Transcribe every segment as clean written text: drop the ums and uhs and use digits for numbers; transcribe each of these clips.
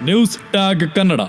News tag Kannada,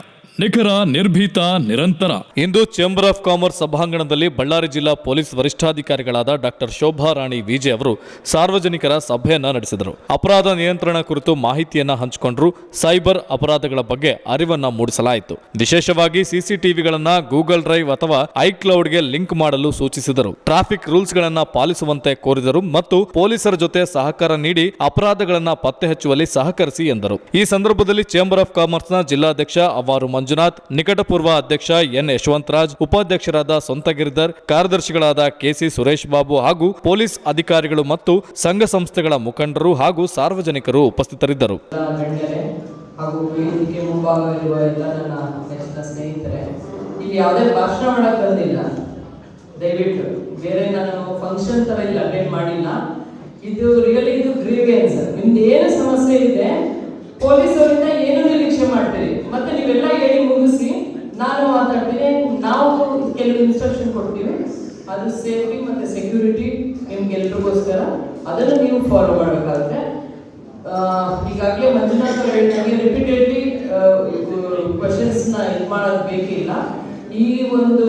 ನಿಖರ, ನಿರ್ಭೀತ, ನಿರಂತರ. ಇಂದು chamber of commerce ಸಭಾಂಗಣದಲ್ಲಿ ಬಳ್ಳಾರಿ ಜಿಲ್ಲಾ ಪೊಲೀಸ್ ವರಿಷ್ಠಾಧಿಕಾರಿಗಳಾದ ಡಾಕ್ಟರ್ ಶೋಭಾ ರಾಣಿ ವಿಜೆ ಅವರು ಸಾರ್ವಜನಿಕರ ಸಭೆಯನ್ನ ನಡೆಸಿದರು. ಅಪರಾಧ ನಿಯಂತ್ರಣ ಕುರಿತು ಮಾಹಿತಿಯನ್ನ ಹಂಚಿಕೊಂಡರು. ಸೈಬರ್ ಅಪರಾಧಗಳ ಬಗ್ಗೆ ಅರಿವನ್ನ ಮೂಡಿಸಲಾಯಿತು. ವಿಶೇಷವಾಗಿ ಸಿಸಿಟಿವಿಗಳನ್ನ ಗೂಗಲ್ ಡ್ರೈವ್ ಅಥವಾ ಐಕ್ಲೌಡ್ಗೆ ಲಿಂಕ್ ಮಾಡಲು ಸೂಚಿಸಿದರು. ಟ್ರಾಫಿಕ್ ರೂಲ್ಸ್ ಗಳನ್ನ ಪಾಲಿಸುವಂತೆ ಕೋರಿದರು ಮತ್ತು ಪೊಲೀಸರ ಜೊತೆ ಸಹಕಾರ ನೀಡಿ ಅಪರಾಧಗಳನ್ನ ಪತ್ತೆ ಹಚ್ಚುವಲ್ಲಿ ಸಹಕರಿಸಿ ಎಂದರು. ಈ ಸಂದರ್ಭದಲ್ಲಿ ಚೇಂಬರ್ ಆಫ್ ಕಾಮರ್ಸ್ನ ಜಿಲ್ಲಾಧ್ಯಕ್ಷ ಅವಾರು ಮಂಜುನಾಥ್, ನಿಕಟಪೂರ್ವ ಅಧ್ಯಕ್ಷ ಎನ್ ಯಶವಂತರಾಜ್, ಉಪಾಧ್ಯಕ್ಷರಾದ ಸೊಂತ ಗಿರಿಧರ್, ಕಾರ್ಯದರ್ಶಿಗಳಾದ ಕೆಸಿ ಸುರೇಶ್ ಬಾಬು ಹಾಗೂ ಪೊಲೀಸ್ ಅಧಿಕಾರಿಗಳು ಮತ್ತು ಸಂಘ ಸಂಸ್ಥೆಗಳ ಮುಖಂಡರು ಹಾಗೂ ಸಾರ್ವಜನಿಕರು ಉಪಸ್ಥಿತರಿದ್ದರು. ಹಾಗೂ ವೇದಿಕೆ ಮುಂಭಾಗವಿರುವ ಎಲ್ಲ ನನ್ನ ನೆಚ್ಚಿನ ಸ್ನೇಹಿತರೆ, ಇಲ್ಲಿ ಯಾವುದೇ ಭಾಷಣ ಮಾಡಕ್ ಬಂದಿಲ್ಲ. ದಯವಿಟ್ಟು ಬೇರೆ ನಾನು ಫಂಕ್ಷನ್ ತರ ಇಲ್ಲಿ ಅಟೆಂಡ್ ಮಾಡಿಲ್ಲ. ಇದು ರಿಯಲಿ ಇದು ಗ್ರೀವೆನ್ಸ್. ನಿಮ್ದು ಏನು ಸಮಸ್ಯೆ ಇದೆ ಪೊಲೀಸರಿಂದ ಏನು ನಿರೀಕ್ಷೆ ಮಾಡ್ತೀರಿ, ಮತ್ತೆ ನೀವೆಲ್ಲ ಹೇಳಿ ಮುಗಿಸಿ ನಾನು ಮಾತಾಡ್ತೀನಿ. ನಾವು ಕೆಲವು ಇನ್ಸ್ಟ್ರಕ್ಷನ್ ಕೊಡ್ತೀವಿ, ಅದು ಸೇಫ್ಟಿ ಮತ್ತೆ ಸೆಕ್ಯೂರಿಟಿ ನಿಮ್ಗೆಲ್ರಿಗೋಸ್ಕರ, ಅದನ್ನು ನೀವು ಫಾಲೋ ಮಾಡಬೇಕಾಗುತ್ತೆ. ಈಗಾಗಲೇ ಮಂಜುನಾಥ್ ಅವರು ಹೇಳಿದಂಗೆ ರಿಪೀಟೆಡ್ಲಿ ಕ್ವಶನ್ಸ್ ನ ಇದು ಮಾಡೋದು ಬೇಕಿಲ್ಲ. ಈ ಒಂದು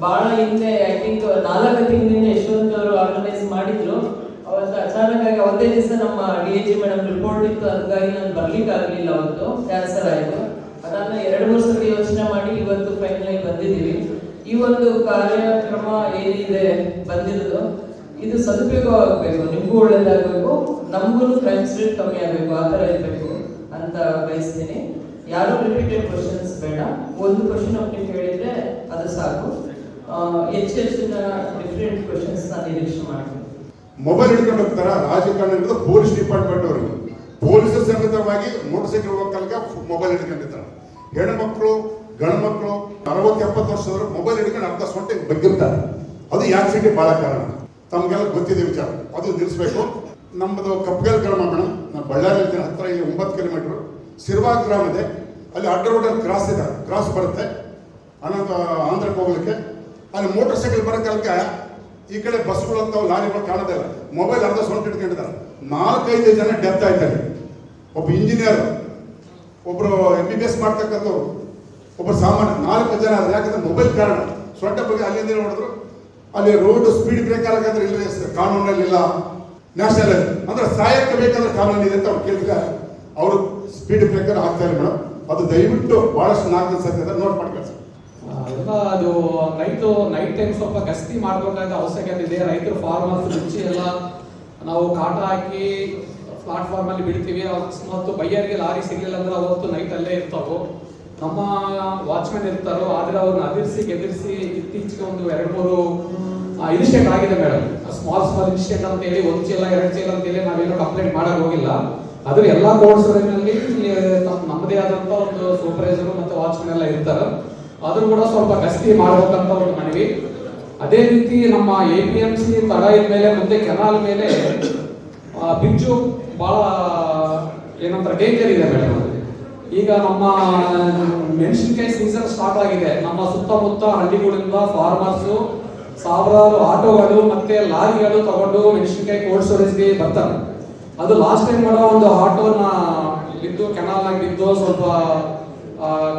ಬಹಳ ಹಿಂದೆ ಐ ಥಿಂಕ್ 4 ತಿಂಗಳಿಂದ ಯಶವಂತ್ ಅವರು ಆರ್ಗನೈಸ್ ಮಾಡಿದ್ರು. ಅವತ್ತು ಅಚಾನಕ್ ಆಗಿ ಒಂದೇ ದಿವಸ ನಮ್ಮ DIG ಮೇಡಮ್ ರಿಪೋರ್ಟ್ ಇತ್ತು, ಹಾಗಾಗಿ ನಾನು ಬರ್ಲಿಕ್ಕೆ ಆಗಲಿಲ್ಲ. ಅವತ್ತು ಕ್ಯಾನ್ಸರ್ ಆಯಿತು. ಅದನ್ನ 2-3 ಸಲ ಯೋಚನೆ ಮಾಡಿ ಇವತ್ತು ಫೈನಲ್ ಬಂದಿದ್ದೀವಿ. ಈ ಒಂದು ಕಾರ್ಯಕ್ರಮ ಏನಿದೆ ಬಂದಿರೋದು, ಇದು ಸದುಪಯೋಗ ಆಗಬೇಕು, ನಿಮಗೂ ಒಳ್ಳೇದಾಗಬೇಕು, ನಮಗೂ ಕ್ರೈಮ್ ರೇಟ್ ಕಮ್ಮಿ ಆಗಬೇಕು, ಆ ಥರ ಇರಬೇಕು ಅಂತ ಬಯಸ್ತೀನಿ. ಯಾರು ರಿಪೀಟೆಡ್ ಕ್ವಶನ್ಸ್ ಬೇಡ, ಒಂದು ಕ್ವಶನ್ ನೀವು ಹೇಳಿದ್ರೆ ಅದು ಸಾಕು. ಹೆಚ್ಚಿನ ಡಿಫ್ರೆಂಟ್ ಕ್ವಶನ್ಸ್ ನಾನು ನಿರೀಕ್ಷೆ ಮಾಡ್ತೀನಿ. ಮೊಬೈಲ್ ಹಿಡ್ಕೊಂಡು ಹೋಗ್ತಾರ ರಾಜಕಾರಣ, ಪೊಲೀಸ್ ಡಿಪಾರ್ಟ್ಮೆಂಟ್ ಅವರಿಗೆ ಪೊಲೀಸರ ಸಮೇತವಾಗಿ ಮೋಟರ್ ಸೈಕಲ್ ಹೋಗಲ್ಗ ಮೊಬೈಲ್ ಹಿಡ್ಕೊಂಡಿರ್ತಾರೆ. ಹೆಣ್ಮಕ್ಳು ಗಂಡು ಮಕ್ಕಳು 60-70 ವರ್ಷದವರು ಮೊಬೈಲ್ ಹಿಡ್ಕೊಂಡು ಅರ್ಧ ಸೊಂಟೆಗೆ ಬಗ್ಗಿರ್ತಾರೆ. ಅದು ಆಕ್ಸಿಡೆಂಟ್ ಬಹಳ ಕಾರಣ, ತಮಗೆಲ್ಲ ಗೊತ್ತಿದೆ ವಿಚಾರ. ಅದು ನಿಲ್ಲಿಸಬೇಕು. ನಮ್ಮದು ಕಪ್ಪಗಲ್ ಗ್ರಾಮ ಮೇಡಮ್, ನಾನು ಬಳ್ಳಾರಿ ಹತ್ರ ಇಲ್ಲಿ 9 ಕಿಲೋಮೀಟರ್ ಸಿರ್ವಾ ಗ್ರಾಮ ಇದೆ. ಅಲ್ಲಿ ಅಡ್ಡ ರೋಡಲ್ಲಿ ಕ್ರಾಸ್ ಬರುತ್ತೆ ಆಂಧ್ರಕ್ಕೆ ಹೋಗ್ಲಿಕ್ಕೆ. ಅಲ್ಲಿ ಮೋಟರ್ ಸೈಕಲ್ ಬರೋಕಾಲಕ್ಕೆ ಈ ಕಡೆ ಬಸ್ಗಳು ಅಂತಾವ, ಲಾರಿಗಳು ಕಾಣೋದಿಲ್ಲ. ಮೊಬೈಲ್ ಅರ್ಧ ಸೊಂಟ ಇಟ್ಕೊಂಡಿದ್ದಾರೆ. 4-5 ಜನ ಡೆತ್ ಆಯ್ತಾರೆ. ಒಬ್ಬ ಇಂಜಿನಿಯರ್, ಒಬ್ರು MBBS ಮಾಡ್ತಕ್ಕಂಥವ್ರು, ಒಬ್ಬರು ಸಾಮಾನ್ಯ, 4 ಜನ ಆದ್ರೆ. ಯಾಕಂದ್ರೆ ಮೊಬೈಲ್ ಕಾರಣ. ಸೊಂಟ ಬಗ್ಗೆ ಅಲ್ಲಿಂದ ನೋಡಿದ್ರು. ಅಲ್ಲಿ ರೋಡ್ ಸ್ಪೀಡ್ ಬ್ರೇಕ್ ಆಗಬೇಕಂದ್ರೆ ಇಲ್ಲ, ಕಾನೂನಲ್ಲಿ ಇಲ್ಲ, ನ್ಯಾಷನಲ್ ಅಂದ್ರೆ ಸಾಯಕ್ಕೆ ಬೇಕಾದ್ರೆ ಕಾನೂನು ಇದೆ ಅಂತ ಅವ್ರು ಕೇಳಿದ್ರೆ ಅವರು ಸ್ಪೀಡ್ ಬ್ರೇಕರ್ ಆಗ್ತಾ ಇಲ್ಲ ಮೇಡಮ್. ಅದು ದಯವಿಟ್ಟು ಬಹಳಷ್ಟು 4 ಸತ್ಯದ ನೋಟ್ ಮಾಡ್ಕೊಳ್ಳಿ ಸರ್. ಎಲ್ಲ ಅದು ನೈಟ್ ಟೈಮ್ ಸ್ವಲ್ಪ ಗಸ್ತಿ ಮಾಡಬೇಕಾದ ಅವಶ್ಯಕತೆ ಇದೆ. ರೈತರು ಫಾರ್ಮರ್ಸ್ ಬಿಚ್ಚಿ ಎಲ್ಲ ನಾವು ಕಾಟ ಹಾಕಿ ಪ್ಲಾಟ್ಫಾರ್ಮ್ ಅಲ್ಲಿ ಬಿಡ್ತೀವಿ. ಮತ್ತು ಬೈಯರ್ಗೆ ಲಾರಿ ಸಿಗ್ಲಿಲ್ಲ ಅಂದ್ರೆ ಅವತ್ತು ನೈಟ್ ಅಲ್ಲೇ ಇರ್ತಾವೆ. ನಮ್ಮ ವಾಚ್ಮೆನ್ ಇರ್ತಾರೋ, ಆದ್ರೆ ಅವ್ರನ್ನ ಎದುರಿಸಿ ಇತ್ತೀಚೆಗೆ ಒಂದು 2-3 ಇನ್ಸಿಡೆಂಟ್ ಆಗಿದೆ ಮೇಡಮ್. ಸ್ಮಾಲ್ ಇನ್ಸಿಡೆಂಟ್ ಅಂತ ಹೇಳಿ 1 ಚೀಲ 2 ಚೀಲ ಅಂತ ಹೇಳಿ ನಾವೇನು ಕಂಪ್ಲೇಂಟ್ ಮಾಡಕ್ ಹೋಗಿಲ್ಲ. ಅದು ಎಲ್ಲಾ ಕೋರ್ಸ್ಗಳಲ್ಲಿ ನಮ್ಮದೇ ಆದಂತ ಒಂದು ಸೂಪರ್ವೈಸರ್ ಮತ್ತೆ ವಾಚ್ಮೆನ್ ಎಲ್ಲ ಇರ್ತಾರೆ. ಆದ್ರೂ ಕೂಡ ಸ್ವಲ್ಪ ಗಸ್ತಿ ಮಾಡಬೇಕಂತ ಒಂದು ಮನವಿ. ಅದೇ ರೀತಿ ನಮ್ಮ APMC ತಡಾಯಿನ ಮೇಲೆ ಮುಂದೆ ಕೆನಾಲ್ ಮೇಲೆ ಬಿಂಚು ಬಹಳ ಏನಂತ ಡೇಂಜರ್ ಇದೆ ಮೇಡಮ್. ಈಗ ನಮ್ಮ ಮೆಣಸಿನಕಾಯಿ ಸೀಸನ್ ಸ್ಟಾರ್ಟ್ ಆಗಿದೆ. ನಮ್ಮ ಸುತ್ತಮುತ್ತ ಹಳ್ಳಿಗಳಿಂದ ಫಾರ್ಮರ್ಸು ಸಾವಿರಾರು ಆಟೋಗಳು ಮತ್ತೆ ಲಾರಿಗಳು ತಗೊಂಡು ಮೆಣಸಿನಕಾಯಿ ಕೋಲ್ಡ್ ಸ್ಟೋರೇಜ್ಗೆ ಬರ್ತಾರೆ. ಅದು ಲಾಸ್ಟ್ ಟೈಮ್ ಮಾಡೋ ಒಂದು ಆಟೋನ ಬಿದ್ದು ಕೆನಾಲ್ನಾಗ ಬಿದ್ದು ಸ್ವಲ್ಪ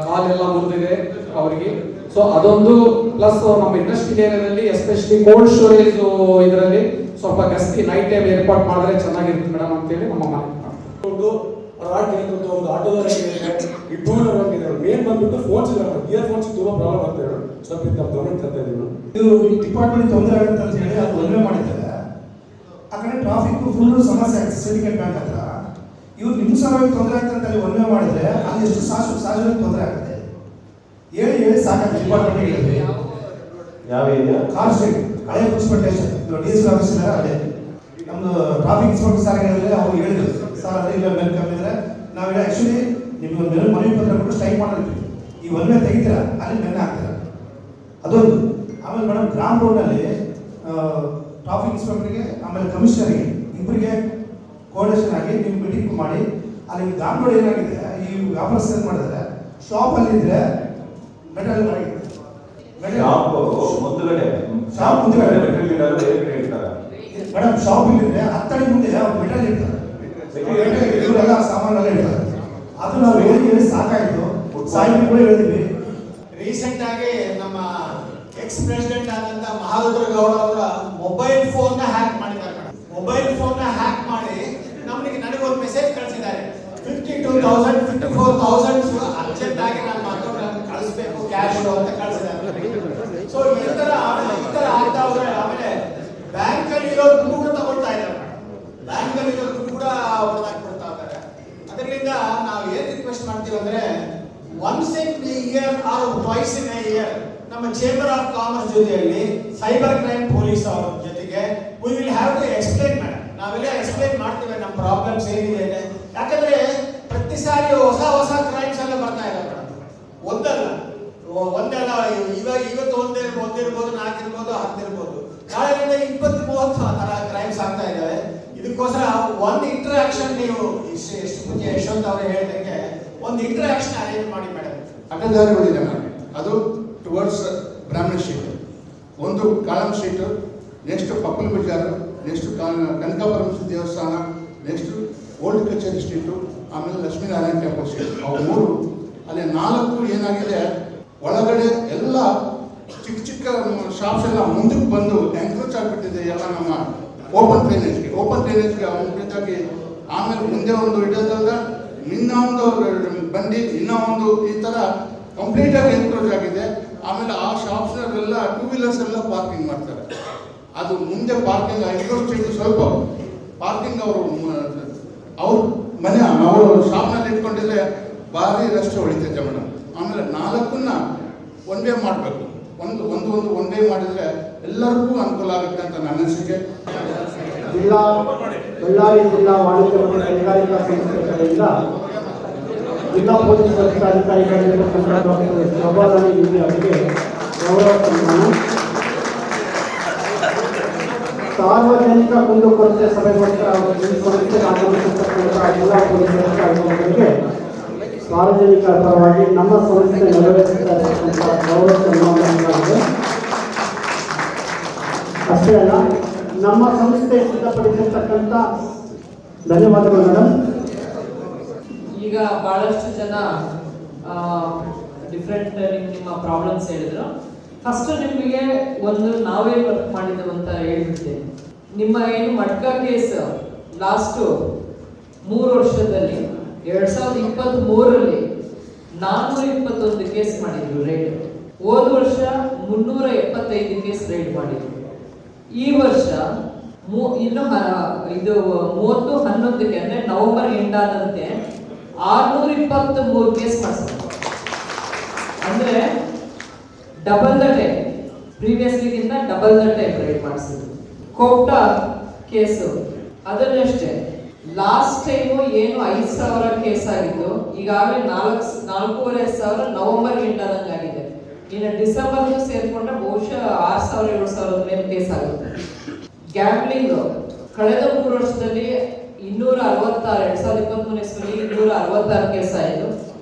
ಕಾಲೆಲ್ಲ ಮುರಿದಿದೆ ಅವರಿಗೆ. ಸೊ ಅದೊಂದು ಪ್ಲಸ್ ನಮ್ಮ ಇಂಡಸ್ಟ್ರಿ ಏರಿಯಾದಲ್ಲಿ ಎಸ್ಪೆಷಲಿ ಕೋಲ್ಡ್ ಸ್ಟೋರೇಜ್ ಇದರಲ್ಲಿ ಸ್ವಲ್ಪ ಗಸ್ತಿ ನೈಟ್ ಟೈಮ್ ಏರ್ಪಾಟ್ ಮಾಡಿದ್ರೆ ಚೆನ್ನಾಗಿರುತ್ತೆ ಮೇಡಮ್ ಅಂತೇಳಿ ನಮ್ಮ ಮನೆ. ಒಂದು ಆಟೋದವರಿಗೆ ಈ 2 ವೀಲರ್ ಇದೆ. ಮೇನ್ ಬಂದ್ಬಿಟ್ಟು ಫೋನ್ಸ್ ಇಯರ್ ಫೋನ್ಸ್ ತುಂಬಾ ಪ್ರಾಬ್ಲಮ್ ಆಗ್ತಾ ಇದೆ. ಸ್ವಲ್ಪ ಇದು ಗಮನ ತರ್ತಾ ಇದೀವಿ. ಇದು ಡಿಪಾರ್ಟ್ಮೆಂಟ್ ತೊಂದರೆ ಆಗುತ್ತೆ ಅಂತ ಹೇಳಿ ಅದು ಒಳ್ಳೆ ಮಾಡಿದ್ದಾರೆ. ಆ ಕಡೆ ಟ್ರಾಫಿಕ್ ಫುಲ್ ಸಮಸ್ಯೆ ಆಗುತ್ತೆ. ಸಿಂಡಿಕೇಟ್ ಬ್ಯಾಂಕ್ ಹತ್ರ ಇವ್ರು ನಿಮ್ಮ ಸಲುವಾಗಿ ತೊಂದರೆ ಆಗ್ತದೆ ಅಂತ ಅಲ್ಲಿ ಒಳ್ಳೆ ಮಾಡಿದ್ರೆ ಅಲ್ಲಿ ಎಷ್ಟು ಸಾರ್ವಜನಿಕ ತೊಂದರೆ ಆಗುತ್ತೆ ಹೇಳಿ ಸಾಕಾಗುತ್ತೆ. ಡಿಪಾರ್ಟ್ಮೆಂಟ್ ಹೇಳಿದ್ರೆ ಯಾವ ಏರಿಯಾ ಕಾರ್ ಸ್ಟ್ರೀಟ್ ಹಳೆ ಮುನ್ಸಿಪಲ್ ಸ್ಟೇಷನ್ DSP ಆಫೀಸ್ ಇದೆ. ಅಲ್ಲೇ ನಮ್ದು ಟ್ರಾಫಿಕ್ ಇನ್ಸ್ಪೆಕ್ಟರ್ ಸರ್ ಹೇಳಿದ್ರೆ ಅವ್ರು ಹೇಳಿದ್ರು, ಸರ್ ಅದೇ ಇಲ್ಲ ಮೇಲೆ ಕಮ್ಮಿದ್ರೆ ನಾವೆಲ್ಲ ಆ್ಯಕ್ಚುಲಿ ನಿಮ್ಗೆ ಒಂದು ಮನವಿ ಪತ್ರ ಕೊಟ್ಟು ಸ್ಟ್ರೈಕ್ ಮಾಡಿರ್ತೀವಿ. ಈ ಒಳ್ಳೆ ತೆಗಿತೀರ ಅಲ್ಲಿ ಬೆನ್ನ ಹಾಕ್ತೀರ, ಅದೊಂದು. ಆಮೇಲೆ ಮೇಡಮ್ ಗ್ರಾಮ್ ರೋಡ್ನಲ್ಲಿ ಟ್ರಾಫಿಕ್ ಇನ್ಸ್ಪೆಕ್ಟರ್ಗೆ ಆಮೇಲೆ ಕಮಿಷನರ್ಗೆ ಇಬ್ಬರಿಗೆ ಕೋಆರ್ಡಿನೇಷನ್ ಆಗಿ ನೀವು ಮೀಟಿಂಗ್ ಮಾಡಿ ಅಲ್ಲಿ ಗ್ರಾಮ್ ರೋಡ್ ಏನಾಗಿದೆ ಈ ವ್ಯಾಪಾರಸ್ಥರು ಮಾಡಿದ್ರೆ ಶಾಪ್ ಅಲ್ಲಿ ಇದ್ರೆ ಮೆಟಲ್ ಶಾಪ್ ಮುಂದುಗಡೆ ಮೇಡಮ್ ಶಾಪ್ ಇಲ್ಲಿದ್ರೆ 10 ಅಡಿ ಮುಂದೆ ಮೆಟಲ್ ಇರ್ತಾರೆ, ಇವರೆಲ್ಲ ಸಾಮಾನೆಲ್ಲ ಇರ್ತಾರೆ. ಅದು ನಾವು ಹೇಳಿ ಸಾಕಾಯಿತು. ಸಾಹಿತ್ಯ ಕೂಡ ಹೇಳಿದ್ವಿ. ರೀಸೆಂಟ್ ಆಗಿ ನಮ್ಮ ಎಕ್ಸ್ ಪ್ರೆಸಿಡೆಂಟ್ ಆದಂತ ಮಹಾರುದ್ರ ಗೌಡ ಅವರ ಮೊಬೈಲ್ ಫೋನ್ ನ ಹ್ಯಾಕ್ ಮಾಡಿದ್ದಾರೆ ಮೇಡಮ್. ಮೊಬೈಲ್ ಫೋನ್ ನ ಹ್ಯಾಕ್ ಮಾಡಿ ನನಗೆ ಒಂದು ಮೆಸೇಜ್ ಕಳಿಸಿದ್ದಾರೆ, 52,000 54,000 ಅರ್ಜೆಂಟ್ ಆಗಿ ನಮ್ಮ ಅಕೌಂಟ್ ಕಳಿಸಬೇಕು ಕ್ಯಾಶ್ ಅಂತ ಕಳಿಸಿದ್ದಾರೆ. ಸೊ ಈ ತರ ಆಗ್ತಾ ಹೋದ್ರೆ ಆಮೇಲೆ ಬ್ಯಾಂಕ್ ಅಲ್ಲಿ ಇರೋ ದುಡ್ಡು ಕೂಡ ತಗೊಳ್ತಾ ಇದ್ದಾರೆ ಮೇಡಮ್. ಬ್ಯಾಂಕ್ ಅಲ್ಲಿ ಇರೋ ದುಡ್ಡು ಕೂಡ ಹೊಡೆದಾಕ್ಬಿಡ್ತಾ ಇದ್ದಾರೆ. ಅದರಿಂದ ನಾವು ಏನ್ ರಿಕ್ವೆಸ್ಟ್ ಮಾಡ್ತೀವಿ ಅಂದ್ರೆ once in year or twice in year ನಮ್ಮ ಚೇಂಬರ್ ಆಫ್ ಕಾಮರ್ಸ್ ಜೊತೆಯಲ್ಲಿ ಸೈಬರ್ ಕ್ರೈಮ್ ಪೊಲೀಸ್ ಅವರ ಜೊತೆಗೆ we will have to explain madam. ನಾವೆಲ್ಲ ಎಕ್ಸ್ಪ್ಲೈನ್ ಮಾಡ್ತೀವಿ ನಮ್ಮ ಪ್ರಾಬ್ಲಮ್ಸ್ ಏನಿದೆ. ಯಾಕಂದ್ರೆ ಪ್ರತಿ ಸಾರಿ ಹೊಸ ಕ್ರೈಮ್ಸ್ ಎಲ್ಲ ಬರ್ತಾ ಇದೆ ಮೇಡಮ್. ಒಂದಲ್ಲ ಇವತ್ತು ಒಂದಿರ್ಬೋದು 4 ಇರ್ಬೋದು 10 ಇರ್ಬೋದು, ನಾಳೆಯಿಂದ 20-30 ಆ ತರ ಕ್ರೈಮ್ಸ್ ಆಗ್ತಾ ಇದ್ದಾವೆ. ಇದಕ್ಕೋಸ್ಕರ ಒಂದು ಇಂಟರಾಕ್ಷನ್ ನೀವು ಎಷ್ಟು ಮುಂಚೆ ಯಶವಂತ್ ಅವರು ಹೇಳಿದಂಗೆ ಒಂದು ಇಂಟರಾಕ್ಷನ್ ಅರೇಂಜ್ ಮಾಡಿ ಮೇಡಮ್. ಅಡ್ಡದಾರಿಗಳಿದೆ ಮೇಡಮ್. ಅದು ಟುವರ್ಡ್ಸ್ ಬ್ರಾಹ್ಮಣ ಸ್ಟ್ರೀಟ್, ಒಂದು ಕಾಳಂ ಸ್ಟ್ರೀಟ್, ನೆಕ್ಸ್ಟ್ ಪಕ್ಕಲ ಬಜಾರ್, ನೆಕ್ಸ್ಟ್ ಕನಕಪರಮೇಶ್ವರ ದೇವಸ್ಥಾನ, ನೆಕ್ಸ್ಟ್ ಓಲ್ಡ್ ಕಚೇರಿ ಸ್ಟ್ರೀಟು, ಆಮೇಲೆ ಲಕ್ಷ್ಮೀನಾರಾಯಣ ಟೆಂಪಲ್ ಸ್ಟ್ರೀಟ್. ಅವು 3 ಅಲ್ಲಿ 4 ಏನಾಗಿದೆ, ಒಳಗಡೆ ಎಲ್ಲ ಚಿಕ್ಕ ಶಾಪ್ಸ್ ಎಲ್ಲ ಮುಂದಕ್ಕೆ ಬಂದು ಎಂಕ್ರೋಚ್ ಆಗಿಬಿಟ್ಟಿದೆ ಎಲ್ಲ ನಮ್ಮ ಓಪನ್ ಡ್ರೈನೇಜ್ಗೆ ಅವನಿಗಾಗಿ. ಆಮೇಲೆ ಮುಂದೆ ಒಂದು ಇಡೋದಲ್ಲ, ಇನ್ನೊಂದು ಬಂದು ಇನ್ನೊಂದು ಈ ಥರ ಕಂಪ್ಲೀಟಾಗಿ ಎಂಕ್ರೋಚ್ ಆಗಿದೆ. ಆಮೇಲೆ ಆ ಶಾಪ್ಸ್ನಲ್ಲೆಲ್ಲ 2 ವೀಲರ್ಸ್ ಎಲ್ಲ ಪಾರ್ಕಿಂಗ್ ಮಾಡ್ತಾರೆ. ಅದು ಮುಂದೆ ಪಾರ್ಕಿಂಗ್ ಎಂಕ್ರೋಚ್ ಸ್ವಲ್ಪ ಪಾರ್ಕಿಂಗ್ ಅವ್ರ ಮನೆ ಅವರು ಶಾಪ್ನಲ್ಲಿ ಇಟ್ಕೊಂಡಿದ್ರೆ ಭಾರಿ ರಸ್ತೆ ಹೊಳಿತೈತೆ ಮೇಡಮ್. ಆಮೇಲೆ 4ನ್ನ ಒನ್ ವೇ ಮಾಡಬೇಕು. ಒಂದು ಒನ್ ವೇ ಮಾಡಿದರೆ ಎಲ್ಲರಿಗೂ ಅನುಕೂಲ ಆಗುತ್ತೆ ಅಂತ ನನ್ನ ಅನಿಸಿಕೆ. ಬಳ್ಳಾರಿ ಜಿಲ್ಲಾ ವಾಣಿಜ್ಯ ಮತ್ತು ಕೈಗಾರಿಕಾ ಸಂಸ್ಥೆ ಕಡೆಯಿಂದ ಜಿಲ್ಲಾ ಪೊಲೀಸ್ ವರಿಷ್ಠಾಧಿಕಾರಿಗಳಿರ್ತಕ್ಕಂಥ ಡಾಕ್ಟರ್ ಶೋಭಾ ರಾಣಿ ವಿಜೆ ಅವರಿಗೆ ಗೌರವ ಸನ್ಮಾನ. ಸಾರ್ವಜನಿಕ ಕುಂದುಕೊರತೆ ಸಭೆಗೋಸ್ಕರ ಸಂಸ್ಥೆಗೆ ಆಗಮಿಸಿರ್ತಕ್ಕಂಥ ಜಿಲ್ಲಾ ಪೊಲೀಸ್ ವರಿಷ್ಠಾಧಿಕಾರಿಗಳಿಗೆ ಸಾರ್ವಜನಿಕರ ಪರವಾಗಿ ನಮ್ಮ ಸಂಸ್ಥೆ ನೆರವೇರಿಸಿರ್ತಕ್ಕಂಥ ಗೌರವ ಸನ್ಮಾನವಾಗಿದೆ. ಅಷ್ಟೇ ಅಲ್ಲ, ನಮ್ಮ ಸಂಸ್ಥೆ ಸಿದ್ಧಪಡಿಸಿರ್ತಕ್ಕಂಥ ಧನ್ಯವಾದಗಳು ಮೇಡಮ್. ಈಗ ಬಹಳಷ್ಟು ಜನ ಡಿಫ್ರೆಂಟ್ ನಿಮ್ಮ ಪ್ರಾಬ್ಲಮ್ಸ್ ಹೇಳಿದ್ರು. ಫಸ್ಟ್ ನಿಮಗೆ ಒಂದು ನಾವೇ ವರ್ಕ್ ಮಾಡಿದ್ದೆವು ಅಂತ ಹೇಳ್ಬಿಡ್ತೇನೆ. ನಿಮ್ಮ ಏನು ಮಡ್ಕ ಕೇಸ್ ಲಾಸ್ಟು 3 ವರ್ಷದಲ್ಲಿ 2023ರಲ್ಲಿ 421 ಕೇಸ್ ಮಾಡಿದ್ರು ರೈಡ್. ಹೋದ ವರ್ಷ 375 ಕೇಸ್ ರೈಡ್ ಮಾಡಿದ್ರು. ಈ ವರ್ಷ ಇನ್ನು ಇದು 30/11 ಅಂದ್ರೆ ನವೆಂಬರ್ ಎಂಡಾದಂತೆ 623 ಕೇಸ್ ಮಾಡಿಸ್ತಾರೆ. ಅಂದ್ರೆ ಡಬಲ್ ದ ಟೈಮ್, ಪ್ರೀವಿಯಸ್ಲಿಗಿಂತ ಡಬಲ್ ದ ಟೈಮ್ ರೈಡ್ ಮಾಡಿಸಿದ್ರು. ಕೋಪ್ಟಾ ಕೇಸು ಅದನ್ನಷ್ಟೇ, ಲಾಸ್ಟ್ ಟೈಮು ಏನು 5,000 ಕೇಸ್ ಆಗಿತ್ತು, ಈಗಾಗಲೇ 4,500 ನವೆಂಬರ್ ಎಂಡಾದಂಗೆ ಆಗಿದೆ. ಇನ್ನು ಡಿಸೆಂಬರ್ಗೂ ಸೇರಿಕೊಂಡ್ರೆ ಬಹುಶಃ 6,000-7,000 ಮೇಲೆ ಕೇಸ್ ಆಗುತ್ತೆ. ಗ್ಯಾಮ್ಲಿಂಗ್ ಕಳೆದ 3 ವರ್ಷದಲ್ಲಿ 266, 2023 ಇಸ್ವಿಯಲ್ಲಿ 266 ಕೇಸ್ ಆಯಿತು.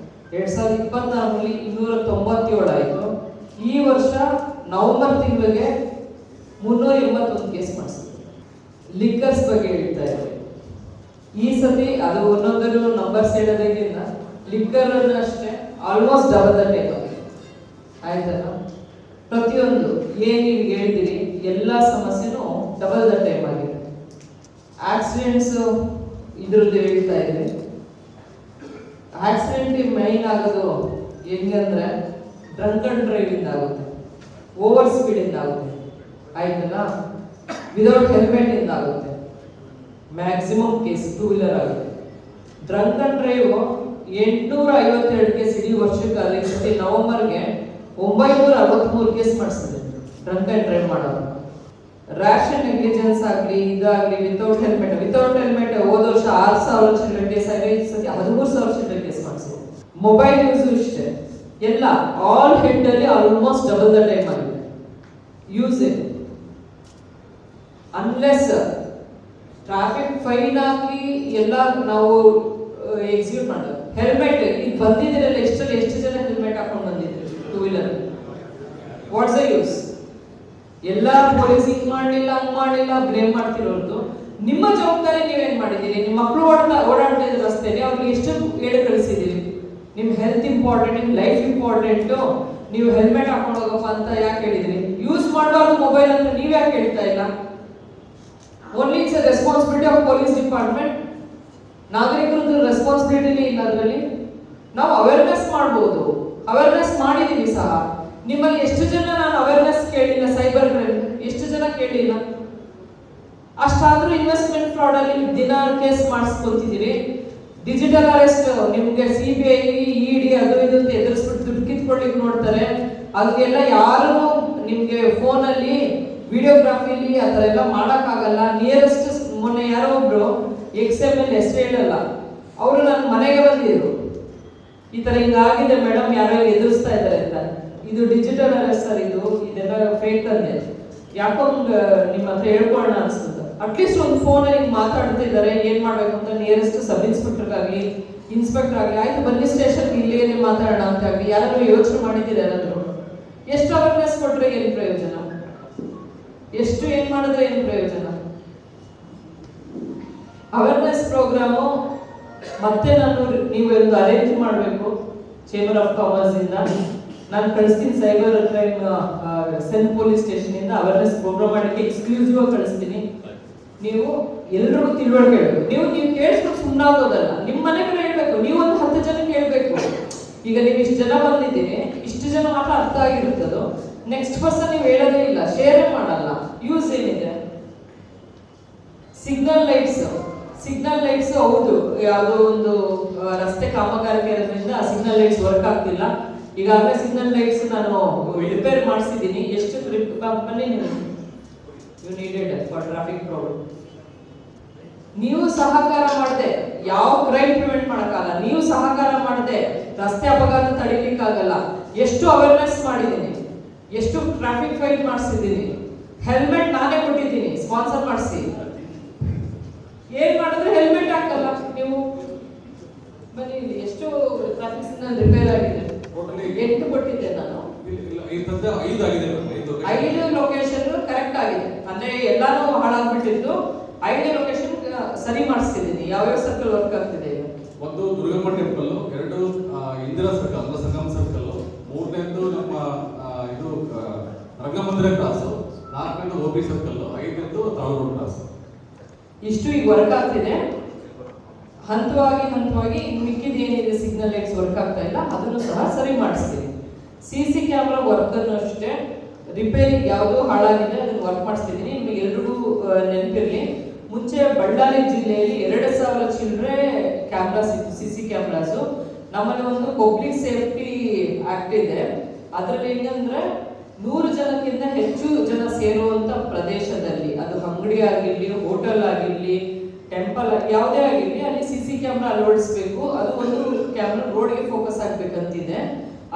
2024ರಲ್ಲಿ 297 ಆಯಿತು. ಈ ವರ್ಷ ನವೆಂಬರ್ ತಿಂಗಳಿಗೆ 381 ಕೇಸ್ ಮಾಡಿಸಿದ್ರು. ಲಿಕ್ಕರ್ಸ್ ಬಗ್ಗೆ ಹೇಳ್ತಾ ಇದ್ದಾರೆ. ಈ ಸತಿ ಅದು ಒಂದೊಂದು ನಂಬರ್ಸ್ ಹೇಳೋದಕ್ಕಿಂತ ಲಿಕ್ಕರ್ ಅಷ್ಟೇ ಆಲ್ಮೋಸ್ಟ್ ಡಬಲ್ ದ ಟೈಪ್ ಆಗಿದೆ. ಆಯ್ತಲ್ಲ, ಪ್ರತಿಯೊಂದು ಏನು ನೀವು ಹೇಳಿದಿರಿ ಎಲ್ಲ ಸಮಸ್ಯೆನೂ ಡಬಲ್ ದ ಟೈಮ್ ಆಗಿದೆ. ಆಕ್ಸಿಡೆಂಟ್ಸ್ ಇದ್ರದ್ದು ಹೇಳ್ತಾ ಇದ್ರಿ. ಆಕ್ಸಿಡೆಂಟ್ ಮೈನ್ ಆಗೋದು ಹೆಂಗಂದ್ರೆ ಡ್ರಂಕ್ ಅಂಡ್ ಡ್ರೈವಿಂಗ್ ಆಗುತ್ತೆ, ಓವರ್ ಸ್ಪೀಡ್ ಇಂದ ಆಗುತ್ತೆ, ಆಯ್ತಲ್ಲ, ವಿದೌಟ್ ಹೆಲ್ಮೆಟ್ ಇಂದ ಆಗುತ್ತೆ, ಮ್ಯಾಕ್ಸಿಮಮ್ ಕೇಸ್ 2 ವೀಲರ್ ಆಗುತ್ತೆ. ಡ್ರಂಕ್ ಅಂಡ್ ಡ್ರೈವ್ 852 ಕೇಸ್ ಇಡೀ ವರ್ಷಕ್ಕಾಗಲಿ. ಸತಿ ನವೆಂಬರ್ಗೆ 963 ಕೇಸ್ ಮಾಡಿಸಿದೆ ಡ್ರಂಕ್ ಅಂಡ್ ಡ್ರೈವ್ ಮಾಡೋರು. ರ್ಯಾಶ್ ಅಂಡ್ ನೆಗ್ಲಿಜೆನ್ಸ್ ಆಗಲಿ ಇದಾಗಲಿ ವಿತೌಟ್ ಹೆಲ್ಮೆಟ್ ಹೋದ ವರ್ಷ 6,000 ಚಿಲ್ಲರೆ ಕೇಸ್ ಆಗಿದೆ. ಈ ಸತಿ 13,000 ಚಿಲ್ಲರೆ ಕೇಸ್ ಮಾಡಿಸಿದೆ. ಮೊಬೈಲ್ ಯೂಸ್ ಇಷ್ಟೇ, ಎಲ್ಲ ಆಲ್ ಹೆಡ್ ಅಲ್ಲಿ ಆಲ್ಮೋಸ್ಟ್ ಡಬಲ್ ದ ಟೈಮ್ ಆಗಿದೆ ಯೂಸ್. ಅನ್ಲೆಸ್ ಟ್ರಾಫಿಕ್ ಫೈನ್ ಹಾಕಿ ಎಲ್ಲ ನಾವು ಎಕ್ಸಿಕ್ಯೂಟ್ ಮಾಡೋದು. ಹೆಲ್ಮೆಟ್ ಈಗ ಬಂದಿದ್ರಲ್ಲ, ಎಷ್ಟು ಜನ ಹೆಲ್ಮೆಟ್ ಹಾಕೊಂಡು ಬಂದಿದ್ರು 2 ವೀಲರ್? What's the use? ಎಲ್ಲ ಪೊಲೀಸ್ ಹಿಂಗ್ ಮಾಡಲಿಲ್ಲ ಹಂಗ್ ಮಾಡಲಿಲ್ಲ ಬ್ಲೇಮ್ ಮಾಡ್ತಿರೋದು. ನಿಮ್ಮ ಜವಾಬ್ದಾರಿ ನೀವೇನ್ ಮಾಡಿದ್ದೀರಿ? ನಿಮ್ಮ ಮಕ್ಕಳು ಓಡಾಡ್ತಾ ಇದ್ದ ರಸ್ತೆಯಲ್ಲಿ ಅವ್ರಿಗೆ ಎಷ್ಟು ಹೇಳಿ ಕಳಿಸಿದ್ದೀರಿ? ನಿಮ್ ಹೆಲ್ತ್ ಇಂಪಾರ್ಟೆಂಟ್, ನಿಮ್ ಲೈಫ್ ಇಂಪಾರ್ಟೆಂಟ್, ನೀವು ಹೆಲ್ಮೆಟ್ ಹಾಕೊಂಡು ಹೋಗಪ್ಪ ಅಂತ ಯಾಕೆ ಹೇಳಿದ್ರಿ? ಯೂಸ್ ಮಾಡಬಾರ್ದು ಮೊಬೈಲ್ ಅಂತ ನೀವ್ ಯಾಕೆ ಹೇಳ್ತಾ ಇಲ್ಲ? Only it's a responsibility of police department. ನಾಗರಿಕರದ್ದು ರೆಸ್ಪಾನ್ಸಿಬಿಲಿಟಿ ಇಲ್ಲ ಅದರಲ್ಲಿ. ನಾವು ಅವೇರ್ನೆಸ್ ಮಾಡ್ಬೋದು, ಅವೇರ್ನೆಸ್ ಮಾಡಿದೀವಿ ಸಹ. ನಿಮ್ಮಲ್ಲಿ ಎಷ್ಟು ಜನ ನಾನು ಅವೇರ್ನೆಸ್ ಕೇಳಿಲ್ಲ? ಸೈಬರ್ ಕ್ರೈಮ್ ಎಷ್ಟು ಜನ ಕೇಳಿಲ್ಲ? ಅಷ್ಟಾದ್ರೂ ಇನ್ವೆಸ್ಟ್ಮೆಂಟ್ ಫ್ರಾಡ್ ಅಲ್ಲಿ ದಿನ ಕೇಸ್ ಮಾಡಿಸ್ಕೊತಿದ್ದೀರಿ. ಡಿಜಿಟಲ್ ಅರೆಸ್ಟ್ ನಿಮ್ಗೆ CBI, ED ಅದು ಇದು ಅಂತ ಎದುರಿಸ್ಬಿಟ್ಟು ದುಡ್ಡು ಕಿತ್ಕೊಳ್ಳಿಕ್ಕೆ ನೋಡ್ತಾರೆ. ಅದಕ್ಕೆಲ್ಲ ಯಾರು ನಿಮ್ಗೆ ಫೋನಲ್ಲಿ ವಿಡಿಯೋಗ್ರಾಫಿಲಿ ಆ ಥರ ಎಲ್ಲ ಮಾಡೋಕ್ಕಾಗಲ್ಲ. ನಿಯರೆಸ್ಟ್ ಮೊನ್ನೆ ಯಾರೋ ಒಬ್ರು XML ಹೆಸರು ಹೇಳಲ್ಲ, ಅವರು ನನ್ನ ಮನೆಗೆ ಬಂದಿದ್ರು, ಈ ಥರ ಹಿಂಗಾಗಿದೆ ಮೇಡಮ್, ಯಾರೋ ಎದುರಿಸ್ತಾ ಇದ್ದಾರೆ ಅಂತ. ಇದು ಡಿಜಿಟಲ್ ಅರೆಸ್ಟ್ ಸರ್, ಇದೆಲ್ಲ ಫೇಕ್ ಅಂದೆ. ಯಾಕೋ ನಿಮ್ಮ ಹತ್ರ ಹೇಳ್ಕೊಳ್ಳೋಣ ಅನ್ಸುತ್ತೆ. ಅಟ್ಲೀಸ್ಟ್ ಒಂದು ಫೋನಲ್ಲಿ ಮಾತಾಡ್ತಾ ಇದ್ದಾರೆ, ಏನ್ ಮಾಡ್ಬೇಕು ಅಂತ ನಿಯರೆಸ್ಟ್ ಸಬ್ ಇನ್ಸ್ಪೆಕ್ಟರ್ಗಾಗ್ಲಿ ಇನ್ಸ್ಪೆಕ್ಟರ್ ಆಗಲಿ, ಆಯ್ತು ಬನ್ನಿ ಸ್ಟೇಷನ್ಗೆ ಇಲ್ಲೇ ಮಾತಾಡೋಣ ಅಂತ ಆಗಲಿ ಯಾರಾದ್ರೂ ಯೋಚನೆ ಮಾಡಿದ್ದೀರಾ? ಯಾರಾದ್ರೂ ಎಷ್ಟು ಅವೇರ್ನೆಸ್ ಕೊಟ್ರೆ ಏನ್ ಪ್ರಯೋಜನ? ಎಷ್ಟು ಏನ್ ಮಾಡಿದ್ರೆ ಏನ್ ಪ್ರಯೋಜನ? ಅವೇರ್ನೆಸ್ ಪ್ರೋಗ್ರಾಮು ಮತ್ತೆ ನೀವು ಒಂದು ಅರೇಂಜ್ ಮಾಡಬೇಕು ಚೇಂಬರ್ ಆಫ್ ಕಾಮರ್ಸ್ ಇಂದ. ನಾನು ಕಳಿಸ್ತೀನಿ ಸೈಬರ್ ಕ್ರೈಮ್ ಸೆನ್ ಪೊಲೀಸ್ ಸ್ಟೇಷನ್ ಇಂದ ಅವೇರ್ನೆಸ್ ಪ್ರೋಗ್ರಾಮ್ ಮಾಡಲಿಕ್ಕೆ ಎಕ್ಸ್ಕ್ಲೂಸಿವ್ ಆಗಿ ಕಳಿಸ್ತೀನಿ. ನೀವು ಎಲ್ರಿಗೂ ತಿಳುವಳಿಕೆ ಹೇಳ್ಬೇಕು. ನೀವು ಕೇಳಿಸ್ಕೊಂಡು ಸುಮ್ಮನಾಗೋದಲ್ಲ, ನಿಮ್ಮ ಮನೆಗಳು ಹೇಳ್ಬೇಕು. ನೀವು ಒಂದು 10 ಜನಕ್ಕೆ ಹೇಳ್ಬೇಕು. ಈಗ ನೀವು ಇಷ್ಟು ಜನ ಬಂದಿದ್ದೀರಿ, ಇಷ್ಟು ಜನ ಮಾತ್ರ ಅರ್ಥ ಆಗಿರುತ್ತದೋ, ನೆಕ್ಸ್ಟ್ ಪರ್ಸನ್ ನೀವು ಹೇಳೋದೇ ಇಲ್ಲ, ಶೇರೇ ಮಾಡಲ್ಲ. ಯೂಸ್ ಏನಿದೆ? ಸಿಗ್ನಲ್ ಲೈಟ್ಸ್ ಹೌದು, ಯಾವುದೋ ಒಂದು ರಸ್ತೆ ಕಾಮಗಾರಿಕೆ ಇರೋದ್ರಿಂದ ಆ ಸಿಗ್ನಲ್ ಲೈಟ್ಸ್ ವರ್ಕ್ ಆಗ್ತಿಲ್ಲ. ಈಗಾಗಲೇ ಸಿಗ್ನಲ್ ಲೈಟ್ಸ್ ನಾನು ರಿಪೇರ್ ಮಾಡಿಸಿದ್ದೀನಿ. ಎಷ್ಟು ಬನ್ನಿ you needed for traffic problem. ನೀವು ಸಹಕಾರ ಮಾಡದೆ ಯಾವ ಕ್ರೈಮ್ ಪ್ರಿವೆಂಟ್ ಮಾಡಕ್ಕಾಗಲ್ಲ. ನೀವು ಸಹಕಾರ ಮಾಡದೆ ರಸ್ತೆ ಅಪಘಾತ ತಡಿಲಿಕ್ಕಾಗಲ್ಲ. ಎಷ್ಟು ಅವೇರ್ನೆಸ್ ಮಾಡಿದ್ದೀನಿ, ಎಷ್ಟು ಟ್ರಾಫಿಕ್ ಫೈಟ್ ಮಾಡಿಸಿದ್ದೀನಿ. ಹೆಲ್ಮೆಟ್ ನಾನೇ ಕೊಟ್ಟಿದ್ದೀನಿ, ಸ್ಪಾನ್ಸರ್ ಮಾಡಿಸಿ. ಏನ್ ಮಾಡಿದ್ರೆ ಹೆಲ್ಮೆಟ್ ಹಾಕಲ್ಲ ನೀವು. ಬನ್ನಿ, ಎಷ್ಟು ಟ್ರಾಫಿಕ್ ಸಿಗ್ನಲ್ ರಿಪೇರ್ ಆಗಿದೆ? 8 ಕೊಟ್ಟಿದ್ದೆ ನಾನು. 5 ಲೊಕೇಶನ್ ಕರೆಕ್ಟ್ ಆಗಿದೆ, ಅಂದ್ರೆ ಎಲ್ಲಾನು ಹಾಳಾಗ್ಬಿಟ್ಟಿತ್ತು. 5 ಲೊಕೇಶನ್ ಸರಿ ಮಾಡಿಸ್ತಿದ್ದೀನಿ. ಯಾವ್ಯಾವ ಸರ್ಕಲ್ ವರ್ಕ್ ಆಗ್ತಿದೆ? ಒಂದು ದುರ್ಗಮ್ಮ ಟೆಂಪಲ್, 2 ಇಂದಿರಾ ಸರ್ಕಲ್ ಅಂದ್ರೆ ಸಂಗಮ ಸರ್ಕಲ್, 3ನೇದು ನಮ್ಮ ಇದು ರಂಗಮಂದಿರ cross, 4ನೇದು OP circle, 5ನೇದು Taluru cross. ಇಷ್ಟು ಈಗ ವರ್ಕ್ ಆಗ್ತಿದೆ. ಹಂತವಾಗಿ ಮಿಕ್ಕಿದ ಏನಿದೆ ಸಿಗ್ನಲ್ ಲೈಟ್ಸ್ ವರ್ಕ್ ಆಗ್ತಾ ಇಲ್ಲ, ಅದನ್ನು ಸಹ ಸರಿ ಮಾಡಿಸ್ತೀನಿ. CC ಕ್ಯಾಮ್ರಾ ವರ್ಕ್ ಅನ್ನು ಅಷ್ಟೇ ರಿಪೇರಿ ಯಾವುದು ಹಾಳಾಗಿದೆ ಅದನ್ನು ವರ್ಕ್ ಮಾಡಿಸ್ತಿದ್ದೀನಿ. ನಿಮಗೆ ಎಲ್ರಿಗೂ ನೆನಪಿರಲಿ, ಮುಂಚೆ ಬಳ್ಳಾರಿ ಜಿಲ್ಲೆಯಲ್ಲಿ 2000 ಚಿಲ್ಲರೆ ಕ್ಯಾಮ್ರಾಸ್ ಇತ್ತು, CC ಕ್ಯಾಮ್ರಾಸು. ನಮ್ಮಲ್ಲಿ ಒಂದು ಪಬ್ಲಿಕ್ ಸೇಫ್ಟಿ ಆಕ್ಟ್ ಇದೆ. ಅದರಲ್ಲಿ ಏನಂದ್ರೆ 100 ಜನಕ್ಕಿಂತ ಹೆಚ್ಚು ಜನ ಸೇರುವಂತ ಪ್ರದೇಶದಲ್ಲಿ, ಅದು ಅಂಗಡಿ ಆಗಿರ್ಲಿ, ಹೋಟೆಲ್ ಆಗಿರ್ಲಿ, ಟೆಂಪಲ್ ಯಾವುದೇ ಆಗಿರ್ಲಿ, ಅಲ್ಲಿ CC ಕ್ಯಾಮ್ರಾ ಅಳವಡಿಸಬೇಕು. ಅದು ಒಂದು ಕ್ಯಾಮ್ರಾ ರೋಡ್ಗೆ ಫೋಕಸ್ ಆಗ್ಬೇಕಂತಿದೆ.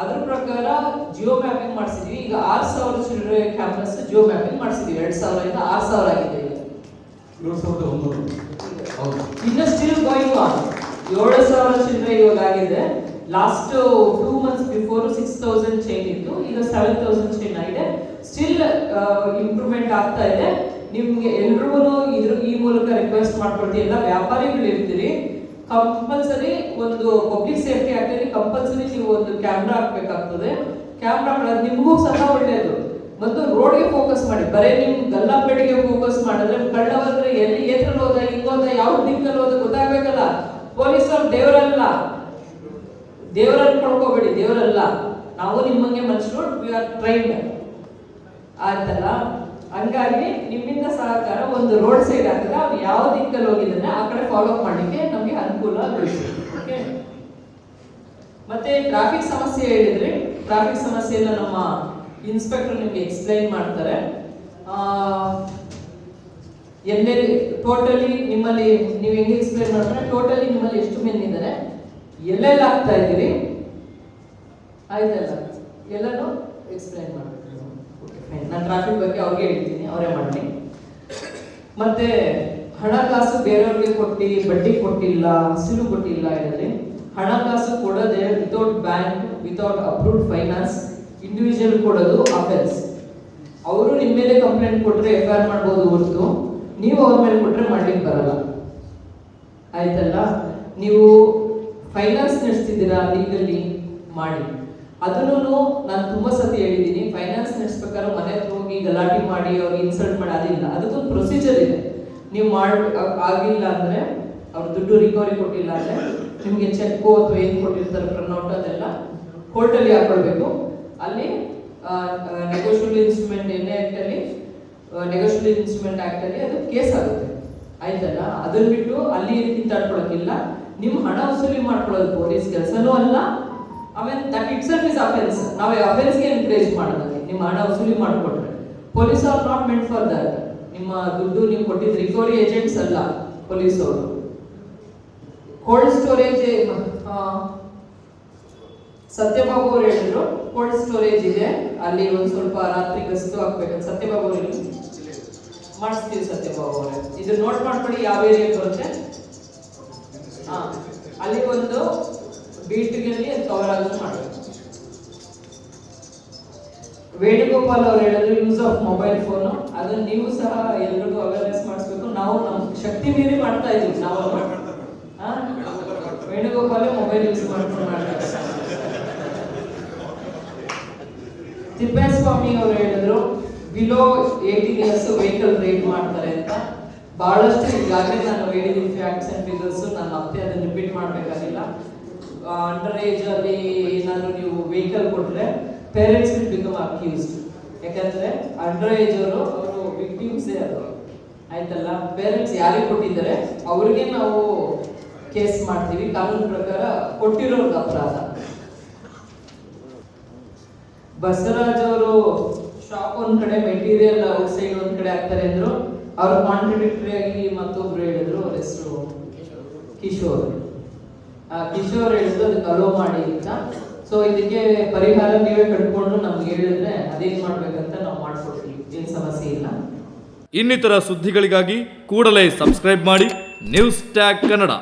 ಅದ್ರ ಪ್ರಕಾರ ಜಿಯೋ ಮ್ಯಾಪಿಂಗ್ ಮಾಡಿಸಿದ್ವಿ. ಈಗ 6000 ಚಿಲ್ಲರೆ ಕ್ಯಾಮ್ರಾಸ್ ಜಿಯೋ ಮ್ಯಾಪಿಂಗ್ ಮಾಡಿಸಿದ್ವಿ. 2000 ಇಂದ 6000 ಆಗಿದೆ. ಇನ್ನು ಸ್ಟಿಲ್ ಗೋಯಿಂಗ್ ಆನ್. 7000 ಚಿಲ್ಲರೆ ಇವಾಗ ಆಗಿದೆ. ಲಾಸ್ಟ್ 2 months ಬಿಫೋರ್ 6000 ಚೈನ್ ಇತ್ತು, ಈಗ 7000 ಚೈನ್ ಆಗಿದೆ. ಸ್ಟಿಲ್ ಇಂಪ್ರೂವ್ಮೆಂಟ್ ಆಗ್ತಾ ಇದೆ. ನಿಮ್ಗೆ ಎಲ್ರಿಗೂ ಈ ಮೂಲಕ ರಿಕ್ವೆಸ್ಟ್ ಮಾಡ್ಕೊಳ್ತೀವಿ, ಎಲ್ಲ ವ್ಯಾಪಾರಿಗಳು ಇರ್ತೀರಿ, ಕಂಪಲ್ಸರಿ ಒಂದು ಪಬ್ಲಿಕ್ ಸೇಫ್ಟಿ ಆಕ್ಟ್ ಅಲ್ಲಿ ಕಂಪಲ್ಸರಿ ನೀವು ಒಂದು ಕ್ಯಾಮ್ರಾ ಹಾಕ್ಬೇಕಾಗ್ತದೆ. ಕ್ಯಾಮ್ರಾ ನಿಮಗೂ ಸಹ ಒಳ್ಳೆಯದು. ಮತ್ತು ರೋಡ್ಗೆ ಫೋಕಸ್ ಮಾಡಿ, ಬರೀ ನಿಮ್ ಗಲ್ಲಾಪೇಟೆಗೆ ಫೋಕಸ್ ಮಾಡಿದ್ರೆ ಕಳ್ಳ ಬಂದ್ರೆ ಎಲ್ಲಿ ಏತ್ರಲ್ಲಿ ಹೋದ, ಹಿಂಗೋದ, ಯಾವ ದಿಕ್ಕಲ್ಲಿ ಹೋದ ಗೊತ್ತಾಗ್ಬೇಕಲ್ಲ. ಪೊಲೀಸರು ದೇವರಲ್ಲ, ದೇವರನ್ನು ಪಡ್ಕೋಬೇಡಿ, ದೇವರಲ್ಲ. ನಾವು ನಿಮ್ಮಂಗೆ ಮನುಷ್ಯರು, ವಿ ಆರ್ ಟ್ರೈನ್ಡ್ ಆಯ್ತಲ್ಲ. ಹಂಗಾಗಿ ನಿಮ್ಮಿಂದ ಸಹಕಾರ ಒಂದು ರೋಡ್ ಸೈಡ್ ಹಾಕಿದ್ರೆ ಅವ್ರು ಯಾವ ದಿಕ್ಕಲ್ಲಿ ಹೋಗಿದ್ದಾನೆ ಆ ಕಡೆ ಫಾಲೋ ಮಾಡಲಿಕ್ಕೆ ನಮಗೆ ಅನುಕೂಲ ಆಗುತ್ತೆ. ಓಕೆ. ಮತ್ತೆ ಟ್ರಾಫಿಕ್ ಸಮಸ್ಯೆ ಹೇಳಿದ್ರಿ, ಟ್ರಾಫಿಕ್ ಸಮಸ್ಯೆ ಎಲ್ಲ ನಮ್ಮ ಇನ್ಸ್ಪೆಕ್ಟರ್ ನಿಮ್ಗೆ ಎಕ್ಸ್ಪ್ಲೈನ್ ಮಾಡ್ತಾರೆ. ಎಲ್ಲೆಲ್ಲಿ ಟೋಟಲಿ ನಿಮ್ಮಲ್ಲಿ ನೀವು ಹೆಂಗೆ ಎಕ್ಸ್ಪ್ಲೈನ್ ಮಾಡ್ತಾರೆ, ಟೋಟಲಿ ನಿಮ್ಮಲ್ಲಿ ಎಷ್ಟು ಮೆನ್ ಇದ್ದಾರೆ, ಎಲ್ಲೆಲ್ಲ ಆಗ್ತಾ ಇದ್ದೀರಿ, ಆಯ್ತಲ್ಲ, ಎಲ್ಲನೂ ಎಕ್ಸ್ಪ್ಲೈನ್ ಮಾಡ್ಬೇಕು. ನಾನು ಟ್ರಾಫಿಕ್ ಬಗ್ಗೆ ಅವ್ರಿಗೆ ಹೇಳ್ತೀನಿ, ಅವರೇ ಮಾಡಿ. ಮತ್ತೆ ಹಣಕಾಸು ಬೇರೆಯವ್ರಿಗೆ ಕೊಟ್ಟು ಬಡ್ಡಿ ಕೊಟ್ಟಿಲ್ಲ, ಹಸಿರು ಕೊಟ್ಟಿಲ್ಲ ಹೇಳಿದ್ರೆ, ಹಣಕಾಸು ಕೊಡೋದೇ without bank, without approved finance, individual ಕೊಡೋದು ಅಫೆನ್ಸ್. ಅವರು ನಿಮ್ಮ ಮೇಲೆ ಕಂಪ್ಲೇಂಟ್ ಕೊಟ್ಟರೆ FIR ಮಾಡ್ಬೋದು ಹೊರತು ನೀವು ಅವ್ರ ಮೇಲೆ ಕೊಟ್ಟರೆ ಮಾಡ್ಲಿಕ್ಕೆ ಬರಲ್ಲ. ಆಯ್ತಲ್ಲ, ನೀವು ಫೈನಾನ್ಸ್ ನಡೆಸ್ತಿದ್ದೀರಾ ಲೀಗಲಿ ಮಾಡಿ. ಅದನ್ನು ನಾನು ತುಂಬ ಸತಿ ಹೇಳಿದ್ದೀನಿ, ಫೈನಾನ್ಸ್ ನಡೆಸ್ಬೇಕಾದ್ರೆ ಮನೆ ಹತ್ರ ಹೋಗಿ ಗಲಾಟೆ ಮಾಡಿ ಅವ್ರಿಗೆ ಇನ್ಸಲ್ಟ್ ಮಾಡಿ ಅದಿಲ್ಲ, ಅದಕ್ಕೊಂದು ಪ್ರೊಸೀಜರ್ ಇದೆ. ನೀವು ಆಗಿಲ್ಲ ಅಂದರೆ ಅವ್ರ ದುಡ್ಡು ರಿಕವರಿ ಕೊಟ್ಟಿಲ್ಲ ಅಂದರೆ ನಿಮಗೆ ಚೆಕ್ಕು ಅಥವಾ ಏನು ಕೊಟ್ಟಿರ್ತಾರೆ ಪ್ರಿಂಟ್ಔಟ್ ಅದೆಲ್ಲ ಕೋರ್ಟಲ್ಲಿ ಹಾಕೊಳ್ಬೇಕು. ಅಲ್ಲಿ ನೆಗೋಷಿಯಬಲ್ ಇನ್ಸ್ಟ್ರೂಮೆಂಟ್ ಆ್ಯಕ್ಟಲ್ಲಿ ನೆಗೋಷಿಯಬಲ್ ಇನ್ಸ್ಟ್ರೂಮೆಂಟ್ ಆ್ಯಕ್ಟಲ್ಲಿ ಅದು ಕೇಸ್ ಆಗುತ್ತೆ. ಆಯ್ತಲ್ಲ, ಅದನ್ನ ಬಿಟ್ಟು ಅಲ್ಲಿ ಕಿತ್ತಾಡ್ಕೊಳಕ್ಕಿಲ್ಲ. ನಿಮ್ಮ ಹಣ ವಸೂಲಿ ಮಾಡ್ಕೊಳ್ಳೋದು ಪೊಲೀಸ್ ಕೆಲಸನೂ ಅಲ್ಲ. ಆಮೇಲೆ that itself is offence. ನಾವು ಅಫೆನ್ಸ್ಗೆ ಎನ್ಕರೇಜ್ ಮಾಡೋದಕ್ಕೆ ನಿಮ್ಮ ಹಣ ವಸೂಲಿ ಮಾಡಿಕೊಟ್ರೆ police are not meant for that. ನಿಮ್ಮ ದುಡ್ಡು ನೀವು ಕೊಟ್ಟಿದ್ದು ರಿಕವರಿ ಏಜೆಂಟ್ಸ್ ಅಲ್ಲ ಪೊಲೀಸ್ ಅವರು. ಕೋಲ್ಡ್ ಸ್ಟೋರೇಜ್ ಸತ್ಯಬಾಬು ಅವರು ಹೇಳಿದ್ರು, ಕೋಲ್ಡ್ ಸ್ಟೋರೇಜ್ ಇದೆ ಅಲ್ಲಿ ಒಂದು ಸ್ವಲ್ಪ ರಾತ್ರಿ ಗಸ್ತು ಹಾಕ್ಬೇಕಂತ. ಸತ್ಯಬಾಬು ಅವರಿಗೆ ಮಾಡಿಸ್ತೀವಿ. ಸತ್ಯಬಾಬು ಅವರೇ ಇದು ನೋಟ್ ಮಾಡ್ಕೊಳ್ಳಿ ಯಾವ ಏರಿಯಾ ಬರುತ್ತೆ. ಅಲ್ಲಿ ಒಂದು ಬೀಟ್ಗಳಲ್ಲಿ ಕವರ್ ಆಗಿ ಮಾಡಬೇಕು. ವೇಣುಗೋಪಾಲ್ ಅವರು ಹೇಳಿದ್ರು ಯೂಸ್ ಆಫ್ ಮೊಬೈಲ್ ಫೋನು, ಅದನ್ನ ನೀವು ಸಹ ಎಲ್ರಿಗೂ ಅವೇರ್ನೆಸ್ ಮಾಡಿಸ್ಬೇಕು. ನಾವು ನಮ್ಮ ಶಕ್ತಿ ಮೀರಿ ಮಾಡ್ತಾ ಇದೀವಿ. ನಾವು ವೇಣುಗೋಪಾಲ್ ಮೊಬೈಲ್ ಯೂಸ್ ಮಾಡ್ಕೊಂಡು ಮಾಡ್ತಾರೆ. ತಿಪ್ಪೇಸ್ವಾಮಿ ಅವರು ಹೇಳಿದ್ರು ಬಿಲೋ 18 ಇಯರ್ಸ್ ವೆಹಿಕಲ್ ರೈಡ್ ಮಾಡ್ತಾರೆ ಅಂತ. ಬಹಳಷ್ಟು ಈಗಾಗಲೇ ನಾನು ಹೇಳಿದ್ದೀನಿ ಫ್ಯಾಕ್ಟ್ಸ್ ಅಂಡ್ ಫಿಗರ್ಸ್, ನಾನು ಮತ್ತೆ ಅದನ್ನು ರಿಪೀಟ್ ಮಾಡಬೇಕಾಗಿಲ್ಲ. ಅಂಡರ್ ಏಜ್ ಅಲ್ಲಿ ಏನಾದ್ರು ನೀವು ವೆಹಿಕಲ್ ಕೊಟ್ಟರೆ ಪೇರೆಂಟ್ಸ್ ವಿಲ್ ಬಿಕಮ್ ಅಕ್ಯೂಸ್ಡ್. ಯಾಕಂದ್ರೆ ಅಂಡರ್ ಏಜ್ ಅವರು ವಿಕ್ಟಿಮ್ಸೇ ಅದು. ಆಯ್ತಲ್ಲ, ಪೇರೆಂಟ್ಸ್ ಯಾರಿಗೆ ಕೊಟ್ಟಿದ್ದಾರೆ ಅವ್ರಿಗೆ ನಾವು ಕೇಸ್ ಮಾಡ್ತೀವಿ. ಕಾನೂನು ಪ್ರಕಾರ ಕೊಟ್ಟಿರೋರ್ಗೆ ಅಪರಾಧ. ಬಸವರಾಜ್ ಅವರು ಶಾಪ್ ಒಂದ್ ಕಡೆ ಮೆಟೀರಿಯಲ್ ಔಟ್ ಸೈಡ್ ಒಂದ್ ಕಡೆ ಹಾಕ್ತಾರೆ ಅಂದ್ರು. ಅವ್ರು ಕಾಂಟ್ರಡಿಕ್ಟರಿ ಆಗಿ ಮತ್ತೊಬ್ರು ಹೇಳಿದ್ರು, ಅವ್ರ ಹೆಸರು ಕಿಶೋರ್. ಕಿಶೋರ್ ಹೇಳಿದ್ರು ಅದಕ್ಕೆ ಅಲೋ ಮಾಡಿ ಅಂತ. ಸೊ ಇದಕ್ಕೆ ಪರಿಹಾರ ನೀವೇ ಕಟ್ಕೊಂಡು ನಮ್ಗೆ ಹೇಳಿದ್ರೆ ಅದೇನ್ ಮಾಡ್ಬೇಕಂತ ನಾವು ಮಾಡ್ಕೊಡ್ತೀವಿ, ಏನ್ ಸಮಸ್ಯೆ ಇಲ್ಲ. ಇನ್ನಿತರ ಸುದ್ದಿಗಳಿಗಾಗಿ ಕೂಡಲೇ ಸಬ್ಸ್ಕ್ರೈಬ್ ಮಾಡಿ ನ್ಯೂಸ್ ಟ್ಯಾಗ್ ಕನ್ನಡ.